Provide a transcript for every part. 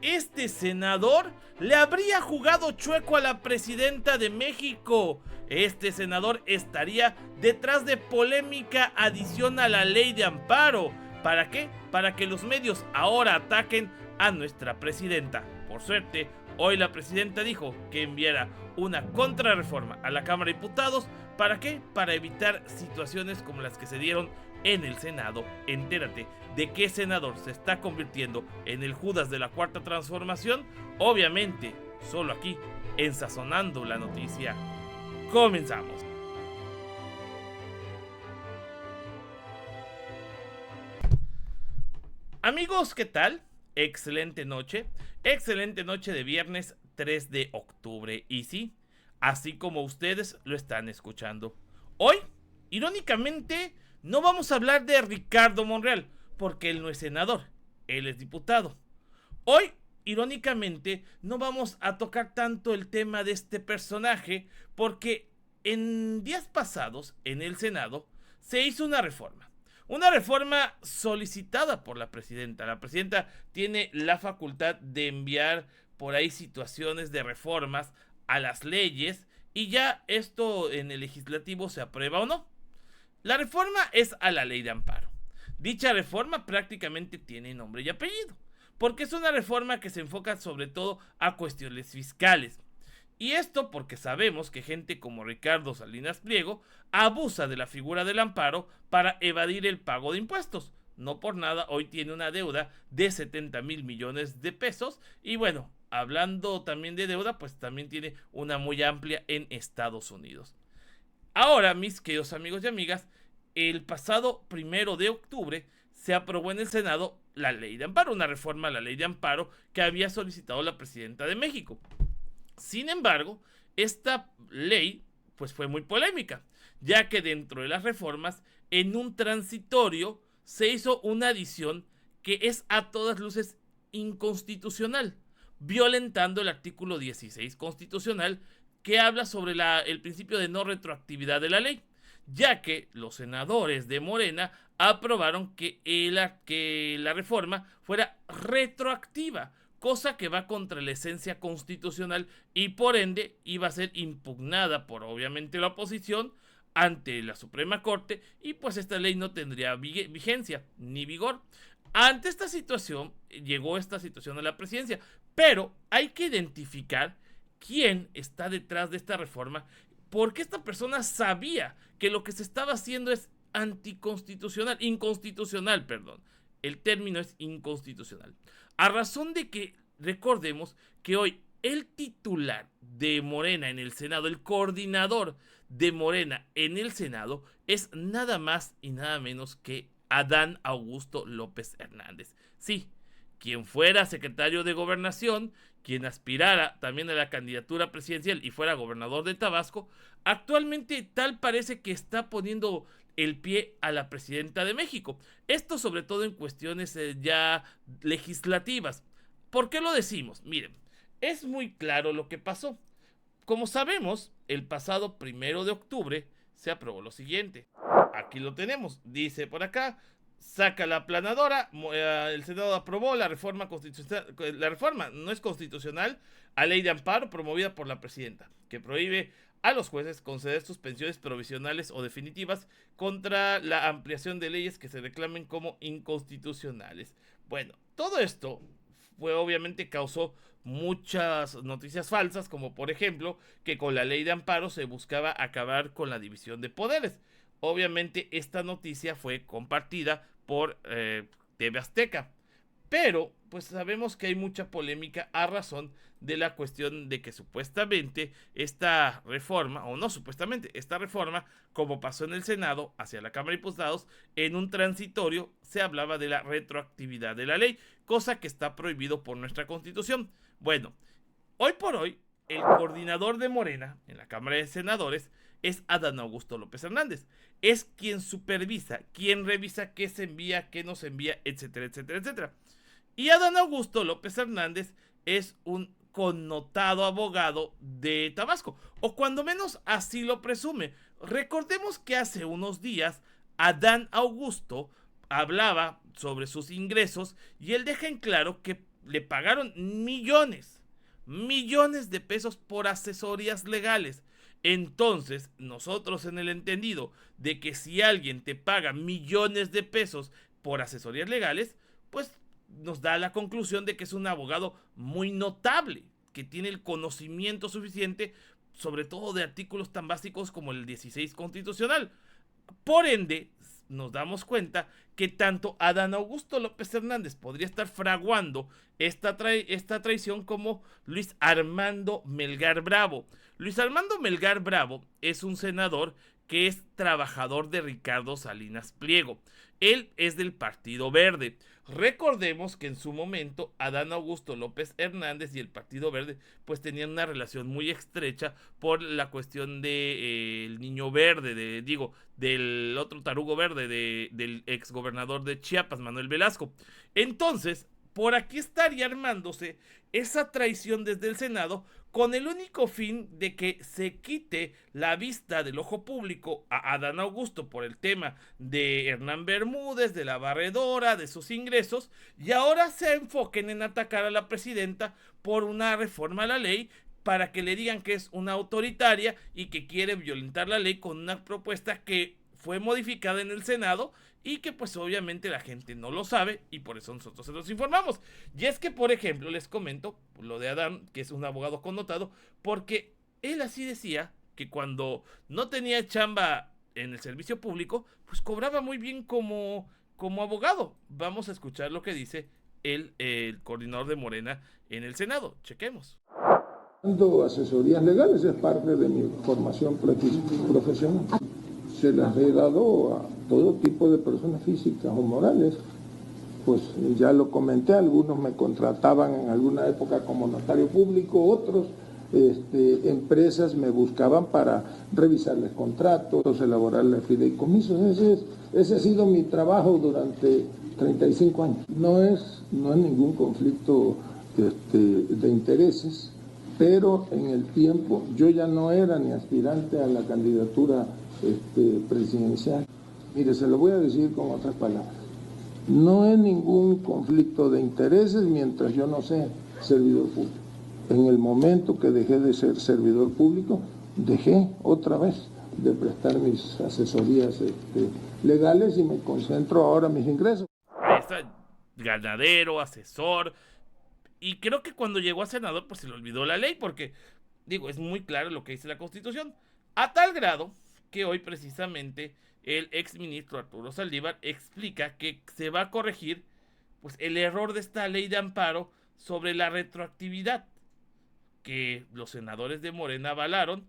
este senador le habría jugado chueco a la presidenta de México. Este senador estaría detrás de polémica adición a la ley de amparo. ¿Para qué? Para que los medios ahora ataquen a nuestra presidenta. Por suerte, hoy la presidenta dijo que enviara una contrarreforma a la Cámara de Diputados. ¿Para qué? Para evitar situaciones como las que se dieron en el Senado. Entérate de qué senador se está convirtiendo en el Judas de la Cuarta Transformación. Obviamente, solo aquí, en Sazonando la Noticia. Comenzamos. Amigos, ¿qué tal? Excelente noche de viernes 3 de octubre. Y sí, así como ustedes lo están escuchando. Hoy, irónicamente, no vamos a hablar de Ricardo Monreal, porque él no es senador, él es diputado. Hoy, irónicamente, no vamos a tocar tanto el tema de este personaje, porque en días pasados, en el Senado, se hizo una reforma. Una reforma solicitada por la presidenta. La presidenta tiene la facultad de enviar por ahí situaciones de reformas a las leyes y ya esto en el legislativo se aprueba o no. La reforma es a la ley de amparo. Dicha reforma prácticamente tiene nombre y apellido, porque es una reforma que se enfoca sobre todo a cuestiones fiscales. Y esto porque sabemos que gente como Ricardo Salinas Pliego abusa de la figura del amparo para evadir el pago de impuestos. No por nada hoy tiene una deuda de 70,000 millones de pesos. Y bueno, hablando también de deuda, pues también tiene una muy amplia en Estados Unidos. Ahora, mis queridos amigos y amigas, el pasado 1 de octubre se aprobó en el Senado la ley de amparo, una reforma a la ley de amparo que había solicitado la presidenta de México. Sin embargo, esta ley pues fue muy polémica, ya que dentro de las reformas, en un transitorio, se hizo una adición que es a todas luces inconstitucional, violentando el artículo 16 constitucional que habla sobre el principio de no retroactividad de la ley, ya que los senadores de Morena aprobaron que la reforma fuera retroactiva, cosa que va contra la esencia constitucional y por ende iba a ser impugnada por obviamente la oposición ante la Suprema Corte y pues esta ley no tendría vigencia ni vigor. Ante esta situación llegó esta situación a la presidencia, pero hay que identificar quién está detrás de esta reforma, porque esta persona sabía que lo que se estaba haciendo es inconstitucional, perdón. El término es inconstitucional. A razón de que recordemos que hoy el titular de Morena en el Senado, el coordinador de Morena en el Senado, es nada más y nada menos que Adán Augusto López Hernández. Sí, quien fuera secretario de Gobernación, quien aspirara también a la candidatura presidencial y fuera gobernador de Tabasco, actualmente tal parece que está poniendo el pie a la presidenta de México. Esto sobre todo en cuestiones ya legislativas. ¿Por qué lo decimos? Miren, es muy claro lo que pasó. Como sabemos, el pasado 1 de octubre se aprobó lo siguiente. Aquí lo tenemos, dice por acá, saca la aplanadora, el Senado aprobó la reforma constitucional, la reforma no es constitucional a ley de amparo promovida por la presidenta, que prohíbe a los jueces conceder suspensiones provisionales o definitivas contra la ampliación de leyes que se reclamen como inconstitucionales. Bueno, todo esto fue obviamente causó muchas noticias falsas, como por ejemplo que con la ley de amparo se buscaba acabar con la división de poderes. Obviamente esta noticia fue compartida por TV Azteca, pero pues sabemos que hay mucha polémica a razón de la cuestión de que supuestamente esta reforma, o no supuestamente, esta reforma, como pasó en el Senado hacia la Cámara de Diputados, en un transitorio se hablaba de la retroactividad de la ley, cosa que está prohibido por nuestra Constitución. Bueno, hoy por hoy, el coordinador de Morena en la Cámara de Senadores es Adán Augusto López Hernández. Es quien supervisa, quien revisa qué se envía, qué no se envía, etcétera, etcétera, etcétera. Y Adán Augusto López Hernández es un connotado abogado de Tabasco, o cuando menos así lo presume. Recordemos que hace unos días Adán Augusto hablaba sobre sus ingresos y él deja en claro que le pagaron millones de pesos por asesorías legales. Entonces, nosotros en el entendido de que si alguien te paga millones de pesos por asesorías legales, pues nos da la conclusión de que es un abogado muy notable, que tiene el conocimiento suficiente, sobre todo de artículos tan básicos como el 16 constitucional. Por ende, nos damos cuenta que tanto Adán Augusto López Hernández podría estar fraguando esta traición como Luis Armando Melgar Bravo. Luis Armando Melgar Bravo es un senador que es trabajador de Ricardo Salinas Pliego. Él es del Partido Verde. Recordemos que en su momento Adán Augusto López Hernández y el Partido Verde pues tenían una relación muy estrecha por la cuestión de el niño verde, del otro tarugo verde del exgobernador de Chiapas, Manuel Velasco. Entonces, por aquí estaría armándose esa traición desde el Senado con el único fin de que se quite la vista del ojo público a Adán Augusto por el tema de Hernán Bermúdez, de la barredora, de sus ingresos, y ahora se enfoquen en atacar a la presidenta por una reforma a la ley para que le digan que es una autoritaria y que quiere violentar la ley con una propuesta que fue modificada en el Senado y que pues obviamente la gente no lo sabe y por eso nosotros se los informamos. Y es que, por ejemplo, les comento lo de Adán, que es un abogado connotado, porque él así decía que cuando no tenía chamba en el servicio público, pues cobraba muy bien como abogado. Vamos a escuchar lo que dice el coordinador de Morena en el Senado. Chequemos. Dando asesorías legales es parte de mi formación profesional. Se las he dado a todo tipo de personas físicas o morales. Pues ya lo comenté, algunos me contrataban en alguna época como notario público, otros empresas me buscaban para revisarles contratos, elaborarles fideicomisos. Ese ha sido mi trabajo durante 35 años. No es ningún conflicto de intereses, pero en el tiempo yo ya no era ni aspirante a la candidatura presidencial. Mire, se lo voy a decir con otras palabras. No es ningún conflicto de intereses mientras yo no sea servidor público. En el momento que dejé de ser servidor público, dejé otra vez de prestar mis asesorías legales y me concentro ahora en mis ingresos. Ahí está, ganadero, asesor. Y creo que cuando llegó a senador, pues se le olvidó la ley, porque, es muy claro lo que dice la Constitución. A tal grado que hoy precisamente el exministro Arturo Saldívar explica que se va a corregir pues el error de esta ley de amparo sobre la retroactividad que los senadores de Morena avalaron,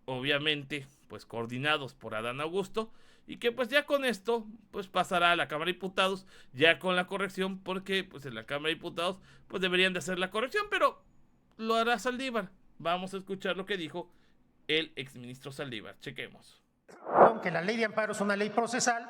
obviamente pues coordinados por Adán Augusto, y que pues ya con esto pues pasará a la Cámara de Diputados ya con la corrección, porque pues en la Cámara de Diputados pues deberían de hacer la corrección, pero lo hará Saldívar. Vamos a escuchar lo que dijo el exministro Saldívar. Chequemos. Aunque la ley de amparo es una ley procesal,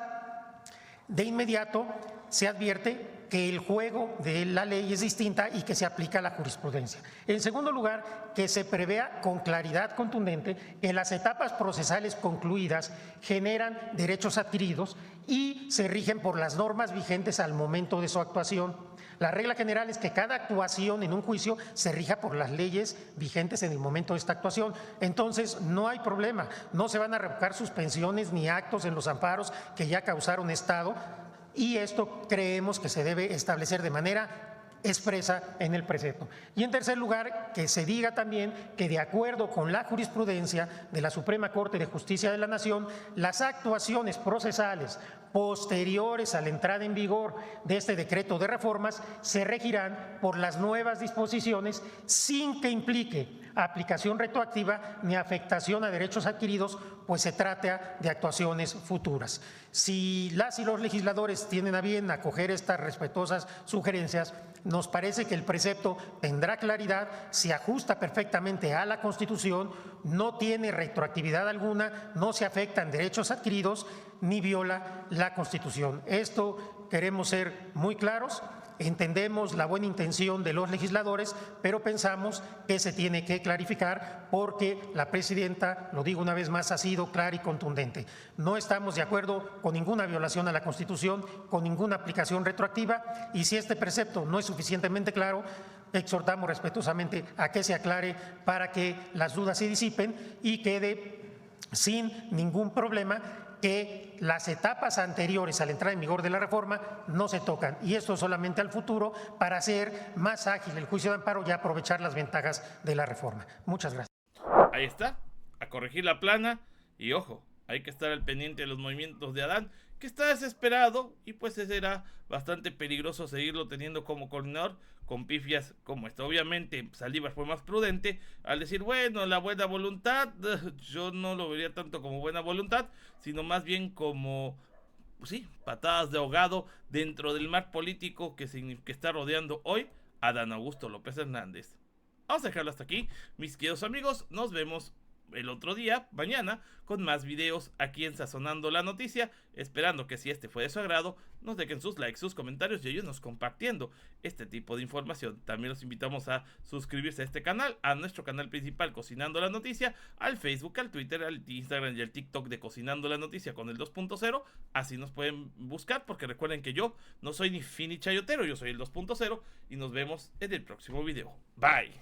de inmediato se advierte que el juego de la ley es distinta y que se aplica a la jurisprudencia. En segundo lugar, que se prevea con claridad contundente que las etapas procesales concluidas generan derechos adquiridos y se rigen por las normas vigentes al momento de su actuación. La regla general es que cada actuación en un juicio se rija por las leyes vigentes en el momento de esta actuación. Entonces, no hay problema, no se van a revocar suspensiones ni actos en los amparos que ya causaron estado, y esto creemos que se debe establecer de manera expresa en el precepto. Y en tercer lugar, que se diga también que de acuerdo con la jurisprudencia de la Suprema Corte de Justicia de la Nación, las actuaciones procesales posteriores a la entrada en vigor de este decreto de reformas se regirán por las nuevas disposiciones sin que implique aplicación retroactiva ni afectación a derechos adquiridos, pues se trata de actuaciones futuras. Si las y los legisladores tienen a bien acoger estas respetuosas sugerencias, nos parece que el precepto tendrá claridad, se ajusta perfectamente a la Constitución, no tiene retroactividad alguna, no se afectan derechos adquiridos ni viola la Constitución. Esto queremos ser muy claros Entendemos la buena intención de los legisladores, pero pensamos que se tiene que clarificar porque la presidenta, lo digo una vez más, ha sido clara y contundente. No estamos de acuerdo con ninguna violación a la Constitución, con ninguna aplicación retroactiva, y si este precepto no es suficientemente claro, exhortamos respetuosamente a que se aclare para que las dudas se disipen y quede sin ningún problema que las etapas anteriores a la entrada en vigor de la reforma no se tocan, y esto solamente al futuro para hacer más ágil el juicio de amparo y aprovechar las ventajas de la reforma. Muchas gracias. Ahí está, a corregir la plana y ojo, hay que estar al pendiente de los movimientos de Adán, que está desesperado y pues será bastante peligroso seguirlo teniendo como coordinador con pifias como esta. Obviamente Saldívar fue más prudente al decir, bueno, la buena voluntad, yo no lo vería tanto como buena voluntad, sino más bien como, pues sí, patadas de ahogado dentro del mar político que está rodeando hoy a Adán Augusto López Hernández. Vamos a dejarlo hasta aquí, mis queridos amigos, nos vemos el otro día, mañana, con más videos aquí en Sazonando la Noticia, esperando que si este fue de su agrado, nos dejen sus likes, sus comentarios y ayúdenos compartiendo este tipo de información. También los invitamos a suscribirse a este canal, a nuestro canal principal Cocinando la Noticia, al Facebook, al Twitter, al Instagram y al TikTok de Cocinando la Noticia con el 2.0, así nos pueden buscar, porque recuerden que yo no soy ni Fini Chayotero, yo soy el 2.0 y nos vemos en el próximo video. Bye.